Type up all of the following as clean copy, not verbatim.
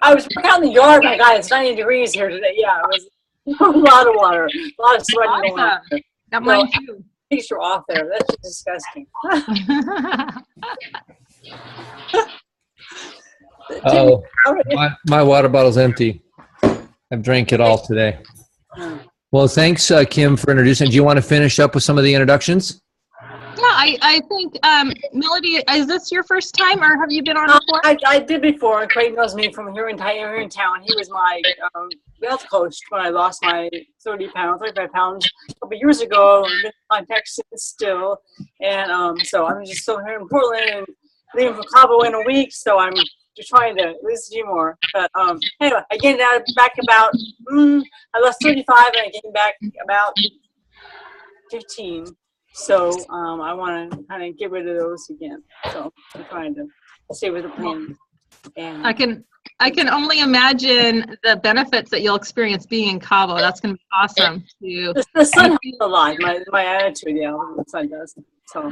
I was working out in the yard. My God, it's 90 degrees here today. Yeah, it was a lot of water, a lot of sweating going on. Awesome. Got mine too. Picture off there. That's just disgusting. Oh, my water bottle's empty. I've drank it all today. Well, thanks, Kim, for introducing. Do you want to finish up with some of the introductions? Yeah, I think, Melody, is this your first time or have you been on before? I did before. Craig knows me from here in town. He was my health coach when I lost my 35 pounds a couple years ago. I've been in contact since still. And so I'm just still here in Portland and leaving for Cabo in a week. So I'm just trying to lose a few more. But anyway, I gained back about, I lost 35 and I gained back about 15. So I want to kind of get rid of those again. So I'm trying to stay with the plan. And I can only imagine the benefits that you'll experience being in Cabo. That's going to be awesome. The sun helps a lot. My attitude, yeah, the sun does. So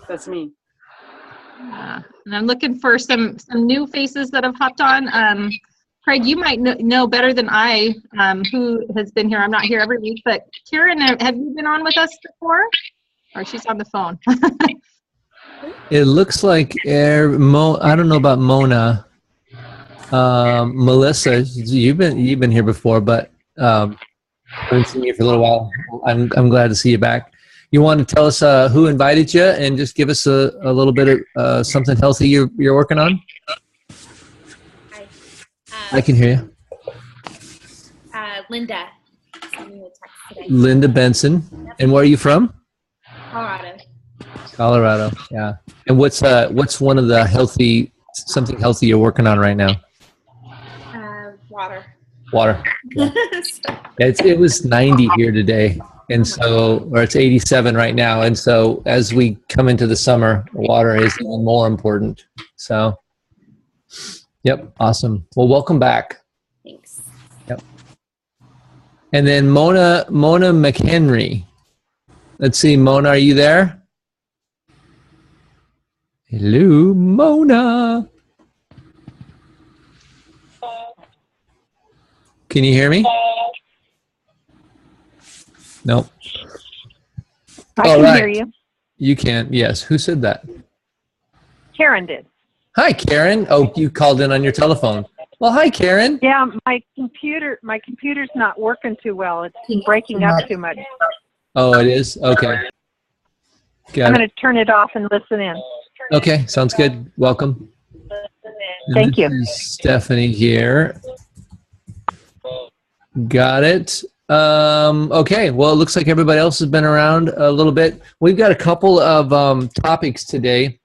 that's me. And I'm looking for some new faces that have hopped on. Craig, you might know better than I who has been here. I'm not here every week, but Karen, have you been on with us before? Or she's on the phone. It looks like I don't know about Mona. Melissa, you've been here before, but I haven't seen you for a little while. I'm glad to see you back. You want to tell us who invited you and just give us a little bit of something healthy you're working on? Hi. I can hear you. Linda. Sent me a text today. Linda Benson. Yep. And where are you from? Colorado. Yeah. And what's one of the something healthy you're working on right now? Water. Yeah. It was 90 here today. And so, or it's 87 right now. And so as we come into the summer, water is even more important. So, yep. Awesome. Well, welcome back. Thanks. Yep. And then Mona McHenry. Let's see, Mona, are you there? Hello, Mona. Can you hear me? Nope. I can hear you. You can, yes. Who said that? Karen did. Hi, Karen. Oh, you called in on your telephone. Well, hi, Karen. Yeah, my computer's not working too well. It's breaking up too much. Oh, it is? Okay. I'm going to turn it off and listen in. Okay, sounds good. Welcome. Thank you. This is Stephanie here. Got it. Okay, well, it looks like everybody else has been around a little bit. We've got a couple of topics today.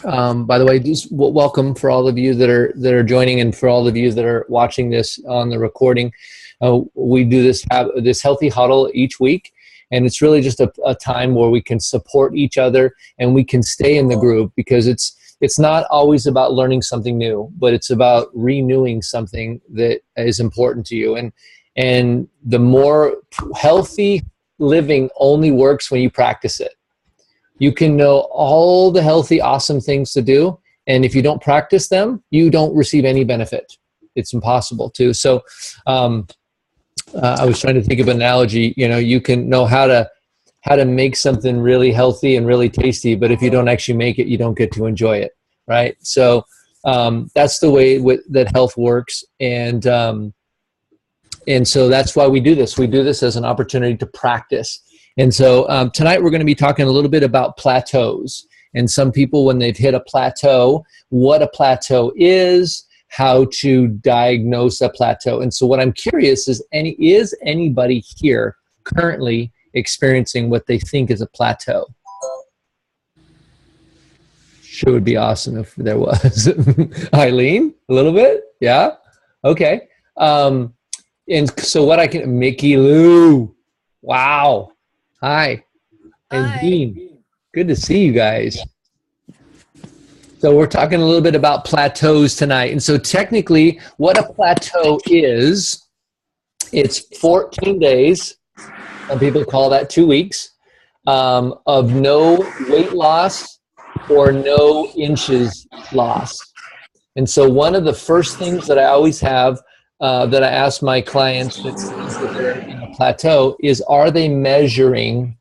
By the way, just welcome for all of you that are joining and for all of you that are watching this on the recording. We do this healthy huddle each week. And it's really just a time where we can support each other and we can stay in the group, because it's not always about learning something new, but it's about renewing something that is important to you. And the more healthy living only works when you practice it. You can know all the healthy, awesome things to do, and if you don't practice them, you don't receive any benefit. It's impossible to. So I was trying to think of an analogy. You can know how to make something really healthy and really tasty, but if you don't actually make it, you don't get to enjoy it, right? So that's the way that health works, and so that's why we do this. We do this as an opportunity to practice. And so tonight we're going to be talking a little bit about plateaus, and some people, when they've hit a plateau, what a plateau is, how to diagnose a plateau. And so what I'm curious is anybody here currently experiencing what they think is a plateau? Sure would be awesome if there was. Eileen, a little bit? Yeah? Okay. And so Mickey Lou. Wow. Hi. And Hi. Dean. Good to see you guys. So we're talking a little bit about plateaus tonight. And so technically what a plateau is, it's 14 days, some people call that 2 weeks, of no weight loss or no inches lost. And so one of the first things that I always have that I ask my clients that they're in a plateau is, are they measuring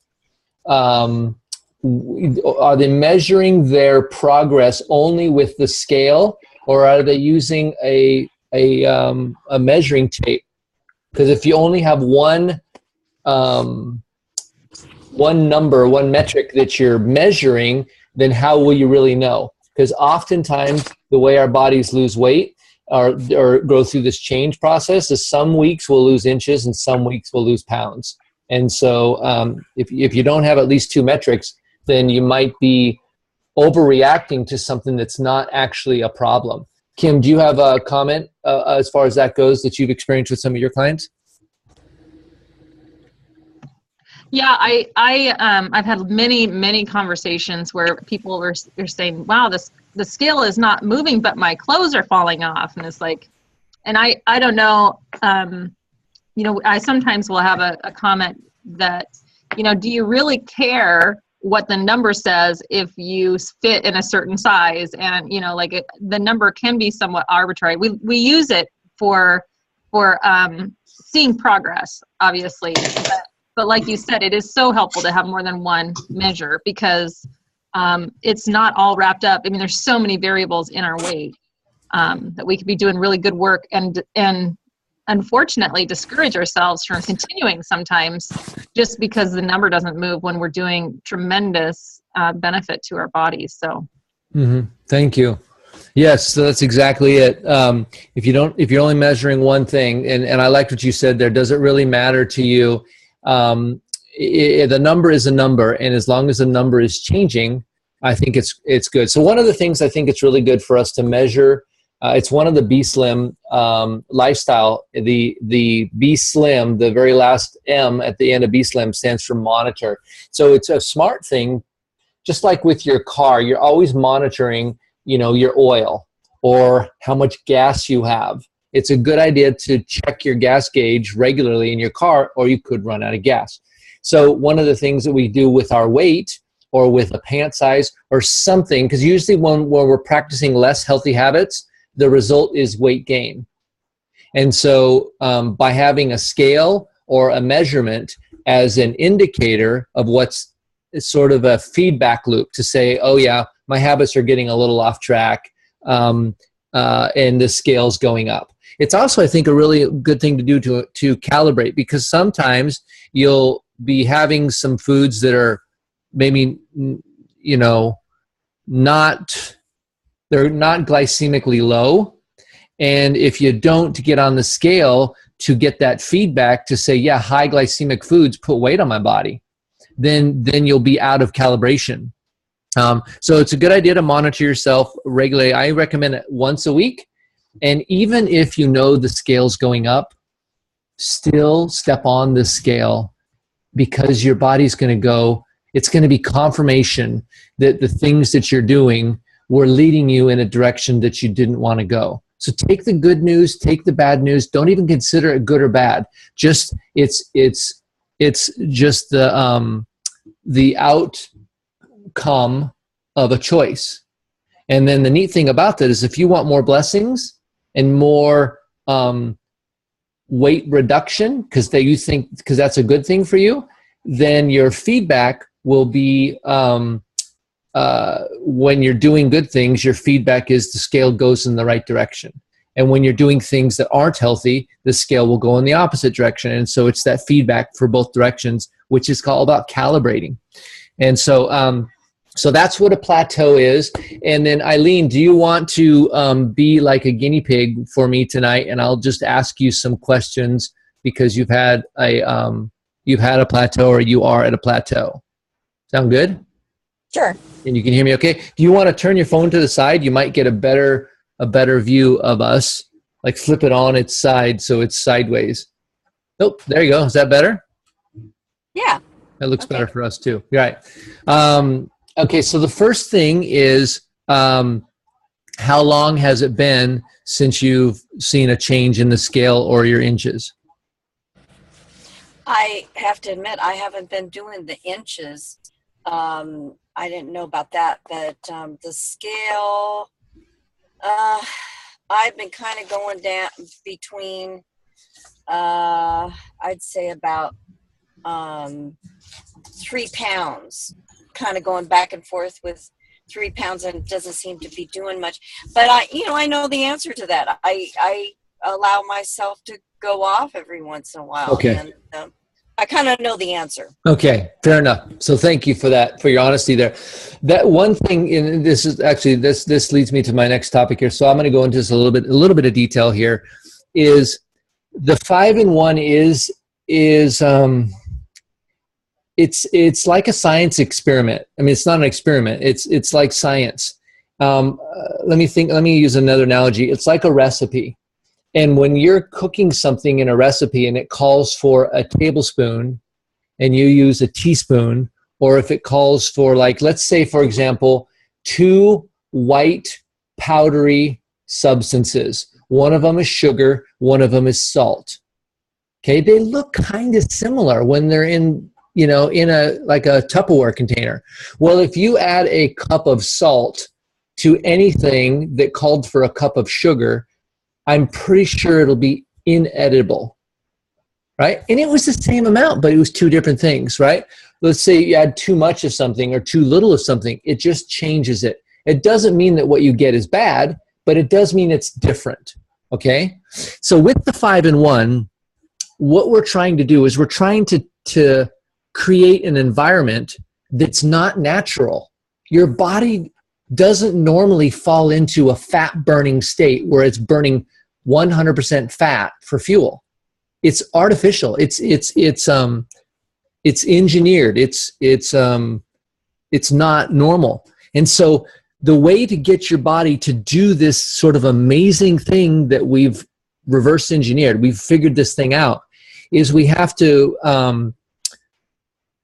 their progress only with the scale, or are they using a measuring tape? Because if you only have one number, one metric that you're measuring, then how will you really know? Because oftentimes the way our bodies lose weight or go through this change process is some weeks we'll lose inches and some weeks we'll lose pounds. And so if you don't have at least two metrics, then you might be overreacting to something that's not actually a problem. Kim, do you have a comment as far as that goes that you've experienced with some of your clients? Yeah, I've had many conversations where people are saying, "Wow, the scale is not moving, but my clothes are falling off," and it's like, and I don't know, I sometimes will have a comment that, do you really care what the number says if you fit in a certain size? And the number can be somewhat arbitrary. We use it for seeing progress, obviously. But like you said, it is so helpful to have more than one measure, because it's not all wrapped up. I mean, there's so many variables in our weight that we could be doing really good work and unfortunately discourage ourselves from continuing sometimes just because the number doesn't move when we're doing tremendous benefit to our bodies. So, Thank you. Yes, so that's exactly it. If you're only measuring one thing, and I liked what you said there, does it really matter to you? The number is a number, and as long as the number is changing, I think it's good. So one of the things I think it's really good for us to measure, it's one of the Be Slim lifestyle. The Be Slim, the very last M at the end of Be Slim stands for monitor. So it's a smart thing, just like with your car, you're always monitoring, your oil or how much gas you have. It's a good idea to check your gas gauge regularly in your car, or you could run out of gas. So one of the things that we do with our weight or with a pant size or something, because usually when we're practicing less healthy habits, the result is weight gain. And so by having a scale or a measurement as an indicator of what's sort of a feedback loop to say, oh yeah, my habits are getting a little off track and the scale's going up. It's also, I think, a really good thing to do to calibrate, because sometimes you'll be having some foods that are maybe, they're not glycemically low. And if you don't get on the scale to get that feedback to say, yeah, high glycemic foods put weight on my body, then you'll be out of calibration. So it's a good idea to monitor yourself regularly. I recommend it once a week. And even if the scale's going up, still step on the scale, because your body's going to it's going to be confirmation that the things that you're doing were leading you in a direction that you didn't want to go. So take the good news, take the bad news. Don't even consider it good or bad. Just it's just the outcome of a choice. And then the neat thing about that is, if you want more blessings and more weight reduction, because that's a good thing for you, then your feedback will be when you're doing good things, your feedback is the scale goes in the right direction. And when you're doing things that aren't healthy, the scale will go in the opposite direction. And so it's that feedback for both directions, which is all about calibrating. And so so that's what a plateau is. And then Eileen, do you want to be like a guinea pig for me tonight? And I'll just ask you some questions, because you've had a plateau, or you are at a plateau. Sound good? Sure. And you can hear me okay? Do you want to turn your phone to the side? You might get a better view of us. Like flip it on its side so it's sideways. Oh, there you go. Is that better? Yeah. That looks better for us too. You're right. Okay, so the first thing is, how long has it been since you've seen a change in the scale or your inches? I have to admit, I haven't been doing the inches. I didn't know about that, but the scale, I've been kind of going down between, I'd say about 3 pounds, kind of going back and forth with 3 pounds, and it doesn't seem to be doing much. But I know the answer to that. I allow myself to go off every once in a while. Okay. And I kind of know the answer. Okay, fair enough. So thank you for that, for your honesty there. That one thing, and this is actually, this leads me to my next topic here. So I'm going to go into this a little bit of detail here. Is the 5-in-1 it's like a science experiment. I mean, it's not an experiment. It's like science. Let me use another analogy. It's like a recipe. And when you're cooking something in a recipe and it calls for a tablespoon and you use a teaspoon, or if it calls for, like, let's say, for example, 2 white powdery substances. One of them is sugar, one of them is salt. Okay, they look kind of similar when they're in a like a Tupperware container. Well, if you add a cup of salt to anything that called for a cup of sugar, I'm pretty sure it'll be inedible, right? And it was the same amount, but it was 2 different things, right? Let's say you add too much of something or too little of something. It just changes it. It doesn't mean that what you get is bad, but it does mean it's different, okay? So with the 5-in-1, what we're trying to do is we're trying to create an environment that's not natural. Your body doesn't normally fall into a fat burning state where it's burning 100% fat for fuel. It's artificial. It's engineered. It's not normal. And so the way to get your body to do this sort of amazing thing that we've reverse engineered, we've figured this thing out, is we have to,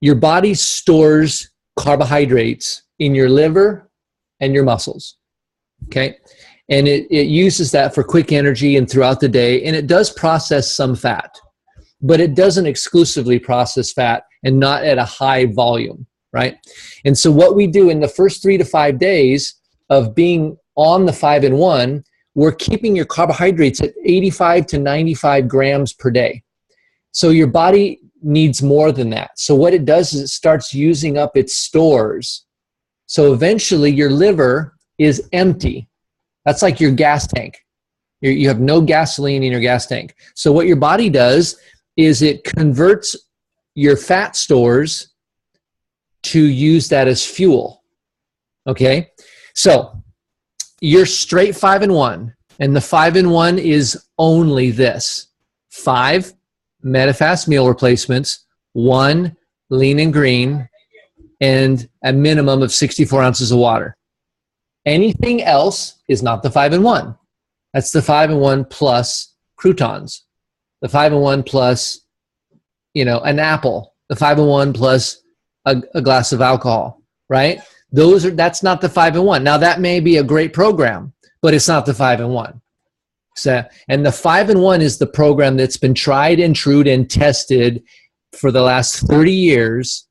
your body stores carbohydrates in your liver and your muscles, okay? And it uses that for quick energy and throughout the day, and it does process some fat, but it doesn't exclusively process fat and not at a high volume, right? And so what we do in the first 3 to 5 days of being on the 5-in-1, we're keeping your carbohydrates at 85 to 95 grams per day. So your body needs more than that. So what it does is it starts using up its stores. So eventually your liver is empty. That's like your gas tank. You have no gasoline in your gas tank. So what your body does is it converts your fat stores to use that as fuel. Okay? So you're straight 5-in-1, and the 5-in-1 is only this: 5 Metafast meal replacements, 1 lean and green, and a minimum of 64 ounces of water. Anything else is not the 5-in-1. That's the 5-in-1 plus croutons, the 5-in-1 plus, an apple, the 5-in-1 plus a glass of alcohol, right? That's not the 5-in-1. Now that may be a great program, but it's not the 5-in-1. So, and the 5-in-1 is the program that's been tried and true and tested for the last 30 years,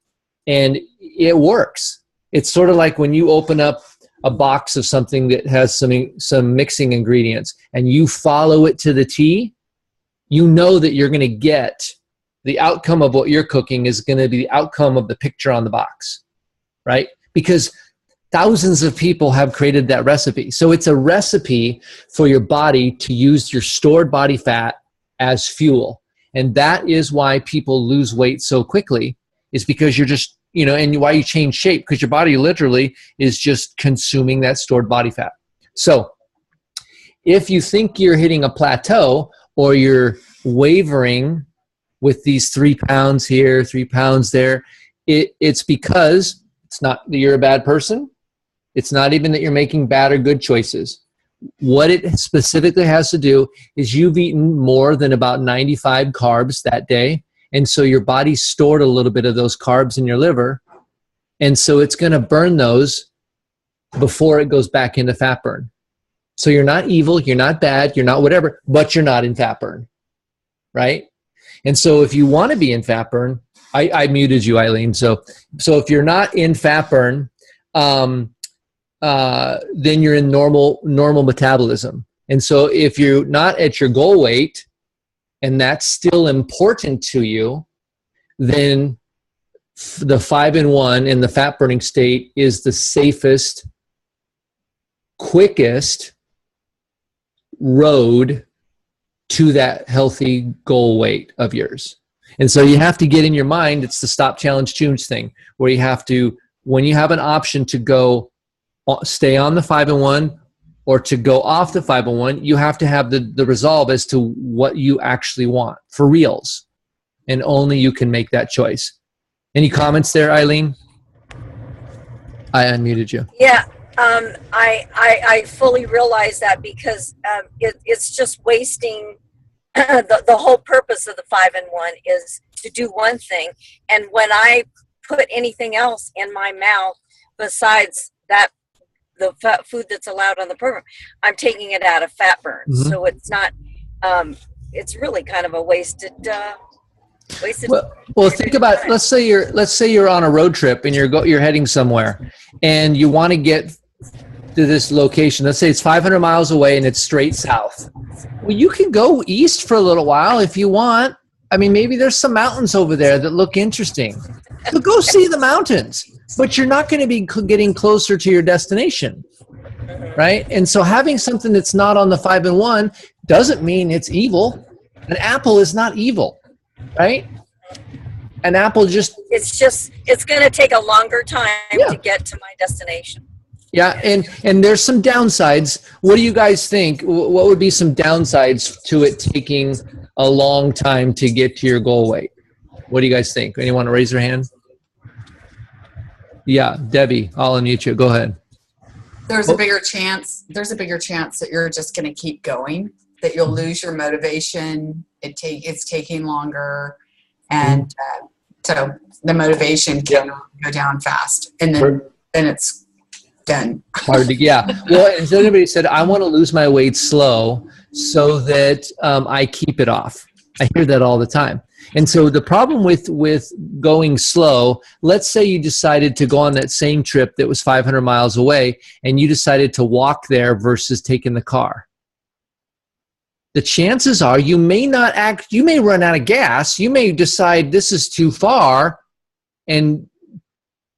and it works. It's sort of like when you open up a box of something that has some mixing ingredients and you follow it to the T, you know that you're going to get the outcome of what you're cooking is going to be the outcome of the picture on the box, right? Because thousands of people have created that recipe. So it's a recipe for your body to use your stored body fat as fuel. And that is why people lose weight so quickly, is because you're just, and why you change shape, because your body literally is just consuming that stored body fat. So if you think you're hitting a plateau or you're wavering with these 3 pounds here, 3 pounds there, it's because it's not that you're a bad person. It's not even that you're making bad or good choices. What it specifically has to do is you've eaten more than about 95 carbs that day, and so your body stored a little bit of those carbs in your liver, and so it's going to burn those before it goes back into fat burn. So you're not evil, you're not bad, you're not whatever, but you're not in fat burn, right? And so if you want to be in fat burn, I muted you, Eileen. So if you're not in fat burn, then you're in normal metabolism. And so if you're not at your goal weight and that's still important to you, then the 5-in-1 in the fat burning state is the safest, quickest road to that healthy goal weight of yours. And so you have to get in your mind, it's the stop, challenge, choose thing, where you have to, when you have an option to go stay on the 5-in-1 or to go off the 5-in-1, you have to have the resolve as to what you actually want for reals. And only you can make that choice. Any comments there, Eileen? I unmuted you. Yeah, I fully realize that because it's just wasting. The whole purpose of the 5-in-1 is to do one thing, and when I put anything else in my mouth besides that, the fat food that's allowed on the program, I'm taking it out of fat burn. Mm-hmm. So it's not. It's really kind of a wasted. Well, think about it. Let's say you're on a road trip and you're heading somewhere, and you want to get to this location. Let's say it's 500 miles away and it's straight south. Well, you can go east for a little while if you want. I mean, maybe there's some mountains over there that look interesting. So go see the mountains, but you're not going to be getting closer to your destination, right? And so having something that's not on the 5-in-1 doesn't mean it's evil. An apple is not evil, right? An apple it's going to take a longer time to get to my destination. Yeah, and there's some downsides. What do you guys think? What would be some downsides to it taking a long time to get to your goal weight? What do you guys think? Anyone want to raise their hand? Yeah, Debbie, I'll unmute you. Go ahead. There's a bigger chance that you're just going to keep going, that you'll lose your motivation. It's taking longer, and so the motivation can go down fast, and then it's done. Hard to, yeah. Well, and so anybody said, I want to lose my weight slow so that I keep it off. I hear that all the time. And so the problem with going slow, let's say you decided to go on that same trip that was 500 miles away, and you decided to walk there versus taking the car. The chances are you may run out of gas. You may decide this is too far and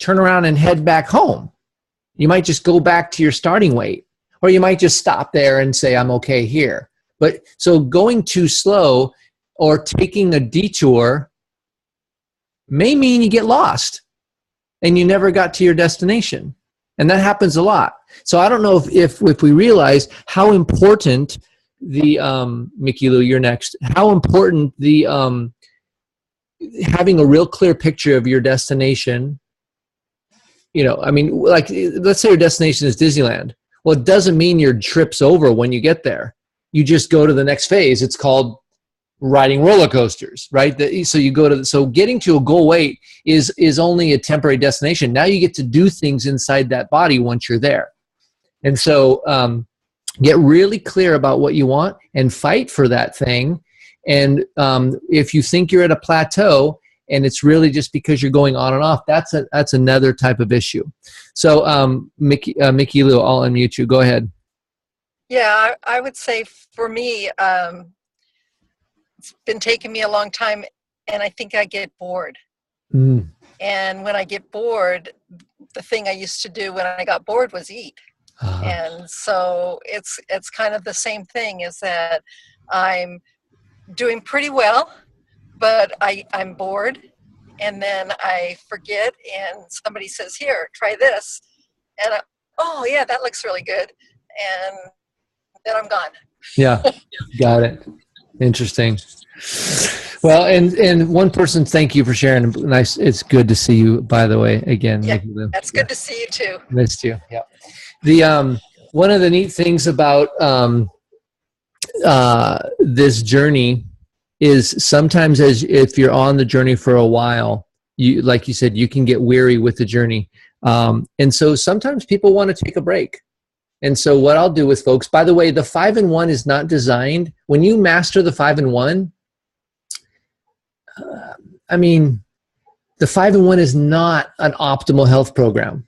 turn around and head back home. You might just go back to your starting weight, or you might just stop there and say, I'm okay here. But so going too slow or taking a detour may mean you get lost and you never got to your destination. And that happens a lot. So I don't know if we realize how important Mickey Lou, you're next, how important having a real clear picture of your destination. You know, I mean, like, let's say your destination is Disneyland. Well, it doesn't mean your trip's over when you get there. You just go to the next phase. It's called riding roller coasters, right? So getting to a goal weight is only a temporary destination. Now you get to do things inside that body once you're there. And so get really clear about what you want and fight for that thing. And if you think you're at a plateau, and it's really just because you're going on and off, that's another type of issue. So Mickey Lou, I'll unmute you. Go ahead. Yeah, I would say for me, it's been taking me a long time, and I think I get bored. Mm. And when I get bored, the thing I used to do when I got bored was eat. Uh-huh. And so it's kind of the same thing, is that I'm doing pretty well, but I'm bored, and then I forget, and somebody says, here, try this. And oh yeah, that looks really good. And then I'm gone. Yeah, got it. Interesting. Well, and one person, thank you for sharing. Nice. It's good to see you, by the way, again. Yeah, that's good to see you too. Missed you. Yeah. The one of the neat things about this journey is sometimes if you're on the journey for a while, like you said, you can get weary with the journey. And so sometimes people want to take a break. And so what I'll do with folks, by the way, the 5-in-1 is not designed, when you master the 5-in-1, the 5-in-1 is not an optimal health program.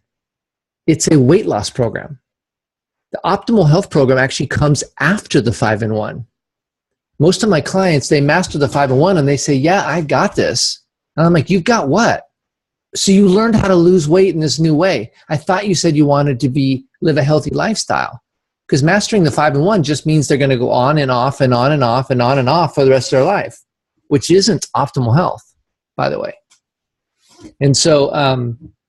It's a weight loss program. The optimal health program actually comes after the 5-in-1. Most of my clients, they master the 5-in-1 and they say, yeah, I got this. And I'm like, you've got what? So you learned how to lose weight in this new way. I thought you said you wanted to live a healthy lifestyle. Because mastering the 5-in-1 just means they're going to go on and off and on and off and on and off for the rest of their life, which isn't optimal health, by the way. And so,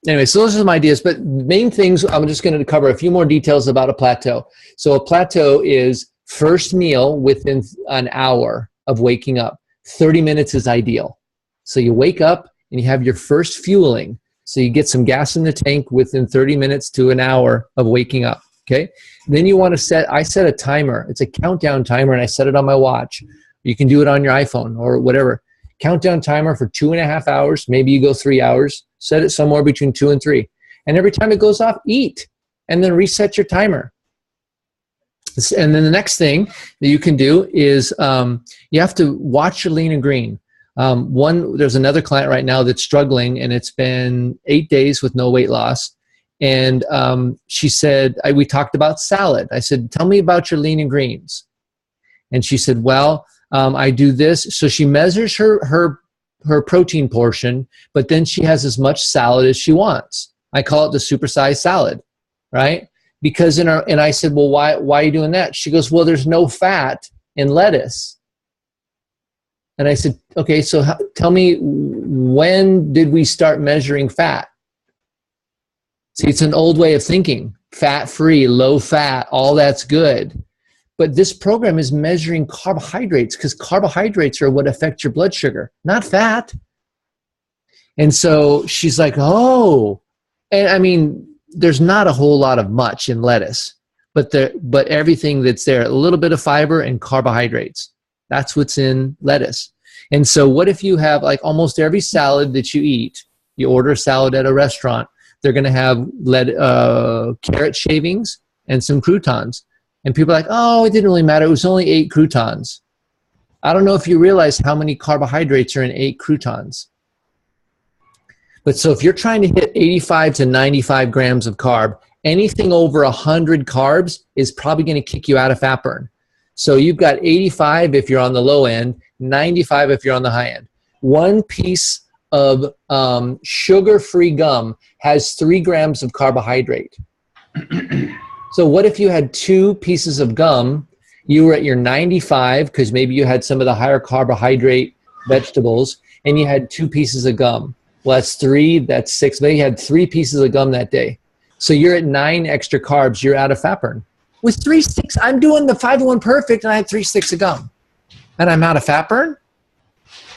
anyway, so those are some ideas, but main things, I'm just going to cover a few more details about a plateau. So a plateau is first meal within an hour of waking up. 30 minutes is ideal. So you wake up and you have your first fueling. So you get some gas in the tank within 30 minutes to an hour of waking up, okay? Then you want to I set a timer. It's a countdown timer, and I set it on my watch. You can do it on your iPhone or whatever. Countdown timer for 2.5 hours. Maybe you go 3 hours. Set it somewhere between 2 and 3. And every time it goes off, eat. And then reset your timer. And then the next thing that you can do is you have to watch your lean and green. There's another client right now that's struggling, and it's been 8 days with no weight loss. And she said, we talked about salad. I said, tell me about your lean and greens. And she said, well, I do this. So she measures her protein portion, but then she has as much salad as she wants. I call it the supersized salad, right? Because and I said, well, why are you doing that? She goes, well, there's no fat in lettuce. And I said, okay, so tell me, when did we start measuring fat? See, it's an old way of thinking. Fat-free, low fat, all that's good. But this program is measuring carbohydrates, because carbohydrates are what affect your blood sugar, not fat. And so she's like, oh. And I mean, there's not a whole lot of much in lettuce, but everything that's there, a little bit of fiber and carbohydrates. That's what's in lettuce. And so what if you have, like, almost every salad that you eat, you order a salad at a restaurant, they're going to have carrot shavings and some croutons. And people are like, oh, it didn't really matter. It was only 8 croutons. I don't know if you realize how many carbohydrates are in 8 croutons. But so if you're trying to hit 85 to 95 grams of carb, anything over 100 carbs is probably going to kick you out of fat burn. So you've got 85 if you're on the low end, 95 if you're on the high end. One piece of sugar-free gum has 3 grams of carbohydrate. So what if you had 2 pieces of gum, you were at your 95, because maybe you had some of the higher carbohydrate vegetables, and you had 2 pieces of gum. Well, that's 3, that's 6. Maybe you had 3 pieces of gum that day. So you're at 9 extra carbs, you're out of fat burn. With 3 sticks, I'm doing the 5-in-1 perfect, and I had 3 sticks of gum. And I'm out of fat burn?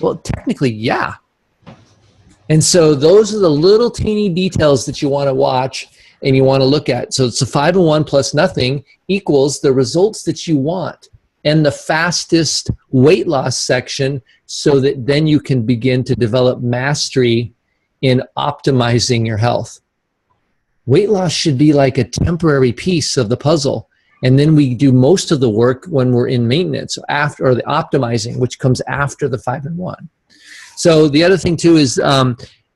Well, technically, yeah. And so those are the little teeny details that you want to watch and you want to look at. So it's a 5-in-1 plus nothing equals the results that you want and the fastest weight loss section, so that then you can begin to develop mastery in optimizing your health. Weight loss should be like a temporary piece of the puzzle. And then we do most of the work when we're in maintenance, or the optimizing, which comes after the 5-in-1. So the other thing too is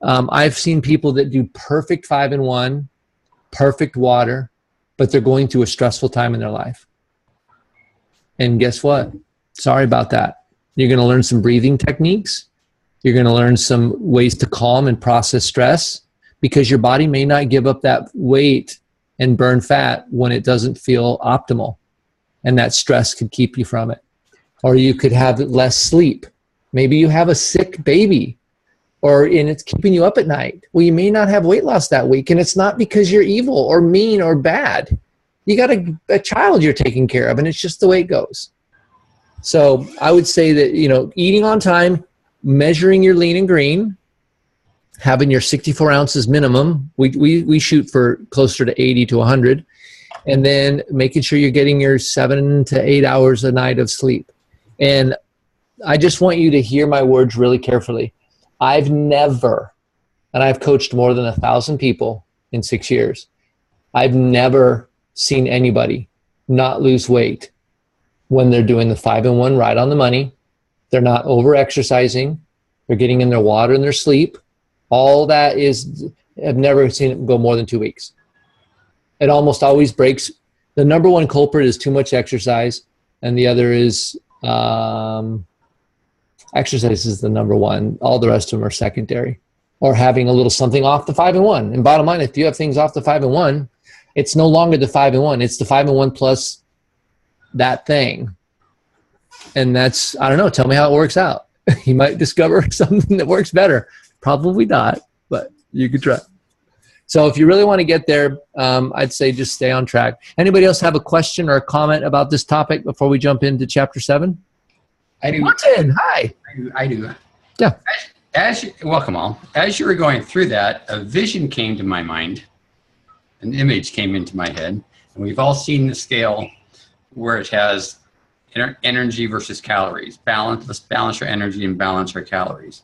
I've seen people that do perfect 5-in-1, perfect water, but they're going through a stressful time in their life. And guess what? Sorry about that. You're going to learn some breathing techniques. You're going to learn some ways to calm and process stress, because your body may not give up that weight and burn fat when it doesn't feel optimal. And that stress could keep you from it. Or you could have less sleep. Maybe you have a sick baby, and it's keeping you up at night. Well, you may not have weight loss that week, and it's not because you're evil or mean or bad. You got a child you're taking care of, and it's just the way it goes. So I would say that, eating on time, measuring your lean and green, having your 64 ounces minimum. We shoot for closer to 80 to 100. And then making sure you're getting your 7 to 8 hours a night of sleep. And I just want you to hear my words really carefully. I've never, and I've coached more than 1,000 people in 6 years, I've never seen anybody not lose weight when they're doing the 5-in-1 right on the money. They're not over-exercising. They're getting in their water and their sleep. All that is, I've never seen it go more than 2 weeks. It almost always breaks The number one culprit is too much exercise, and the other is exercise is the number one. All the rest of them are secondary, or having a little something off the 5 and 1. And bottom line, if you have things off the 5 and 1, it's no longer the 5 and 1. It's the 5 and 1 plus that thing. And that's, I don't know, tell me how it works out. You might discover something that works better. Probably not, but you could try. So if you really want to get there, I'd say just stay on track. Anybody else have a question or a comment about this topic before we jump into chapter 7? I do. Martin, hi. I do. Yeah. Welcome all. As you were going through that, a vision came to my mind. An image came into my head. And we've all seen the scale where it has energy versus calories. Let's balance our energy and balance our calories.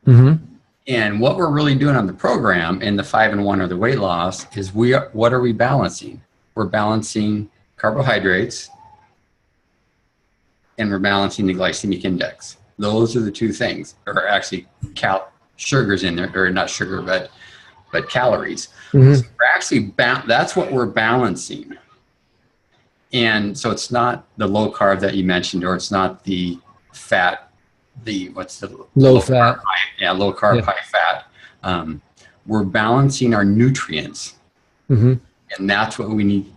Mm-hmm. And what we're really doing on the program in the 5 and 1 or the weight loss is what are we balancing? We're balancing carbohydrates and we're balancing the glycemic index. Those are the two things, or actually sugars in there, or not sugar, but calories. Mm-hmm. So we're actually that's what we're balancing. And so it's not the low carb that you mentioned, or it's not the fat. What's the low fat? Low carb, high fat. We're balancing our nutrients, mm-hmm. and that's what we need.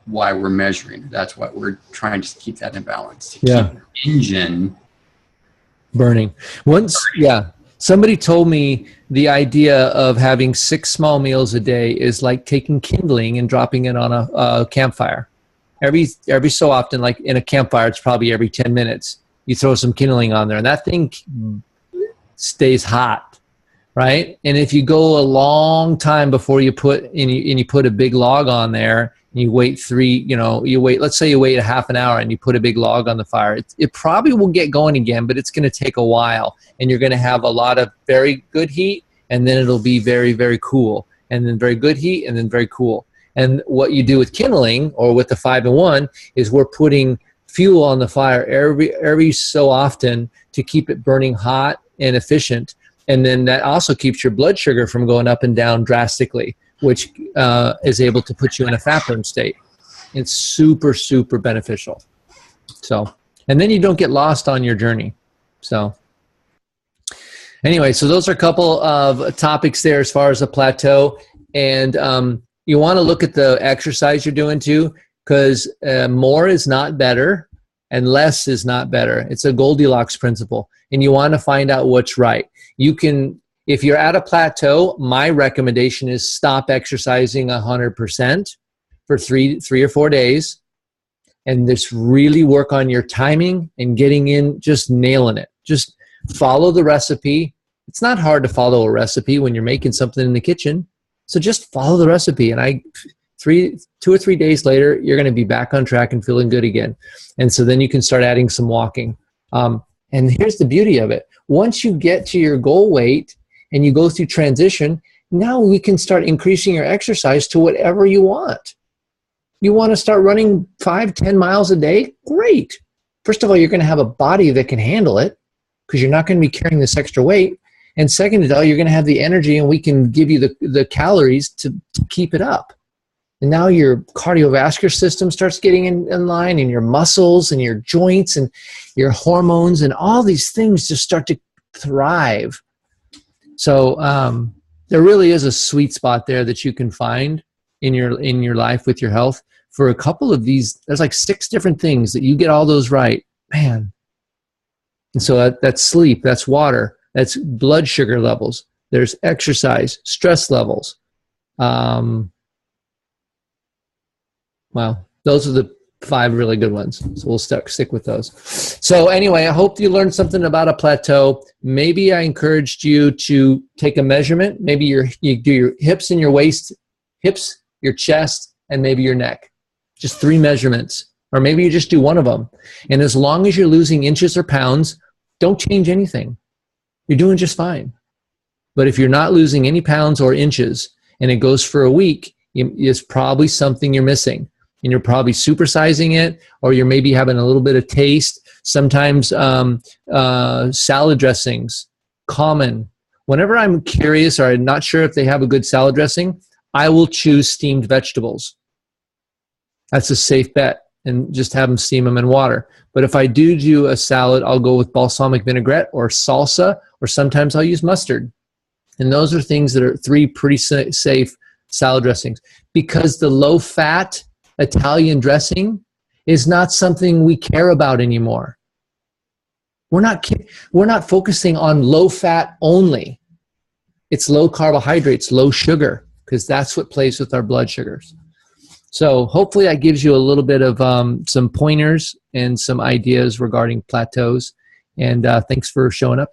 Why we're measuring. That's what we're trying to keep that in balance. Keep the engine burning. Somebody told me the idea of having 6 small meals a day is like taking kindling and dropping it on a campfire. Every so often, like in a campfire, it's probably every 10 minutes. You throw some kindling on there, and that thing stays hot, right? And if you go a long time before you put a big log on there, and you wait let's say you wait a half an hour and you put a big log on the fire, it probably will get going again, but it's going to take a while, and you're going to have a lot of very good heat, and then it'll be very, very cool, and then very good heat, and then very cool. And what you do with kindling or with the 5 and 1 is we're putting fuel on the fire every so often to keep it burning hot and efficient. And then that also keeps your blood sugar from going up and down drastically, which is able to put you in a fat burn state. It's super, super beneficial. So, and then you don't get lost on your journey. So anyway, so those are a couple of topics there as far as a plateau. And you want to look at the exercise you're doing too, because more is not better and less is not better. It's a Goldilocks principle, and you want to find out what's right. You can, if you're at a plateau, my recommendation is stop exercising 100% for three or 4 days, and just really work on your timing and getting in, just nailing it. Just follow the recipe. It's not hard to follow a recipe when you're making something in the kitchen. So just follow the recipe, and 2 or 3 days later, you're going to be back on track and feeling good again. And so then you can start adding some walking. And here's the beauty of it. Once you get to your goal weight and you go through transition, now we can start increasing your exercise to whatever you want. You want to start running 5-10 miles a day? Great. First of all, you're going to have a body that can handle it because you're not going to be carrying this extra weight. And second of all, you're going to have the energy, and we can give you the calories to keep it up. And now your cardiovascular system starts getting in line, and your muscles and your joints and your hormones and all these things just start to thrive. So there really is a sweet spot there that you can find in your life with your health. For a couple of these, there's like 6 different things that you get all those right, man. And so that's sleep, that's water, that's blood sugar levels, there's exercise, stress levels. Wow, those are the 5 really good ones. So we'll stick with those. So anyway, I hope you learned something about a plateau. Maybe I encouraged you to take a measurement. Maybe you do your hips and your waist, hips, your chest, and maybe your neck. Just 3 measurements. Or maybe you just do one of them. And as long as you're losing inches or pounds, don't change anything. You're doing just fine. But if you're not losing any pounds or inches, and it goes for a week, it's probably something you're missing. And you're probably supersizing it, or you're maybe having a little bit of taste. Sometimes salad dressings, common. Whenever I'm curious or I'm not sure if they have a good salad dressing, I will choose steamed vegetables. That's a safe bet, and just have them steam them in water. But if I do a salad, I'll go with balsamic vinaigrette or salsa, or sometimes I'll use mustard. And those are things that are 3 pretty safe salad dressings, because the low-fat Italian dressing is not something we care about anymore. We're not focusing on low-fat only. It's low carbohydrates, low sugar, because that's what plays with our blood sugars. So hopefully that gives you a little bit of some pointers and some ideas regarding plateaus. And thanks for showing up.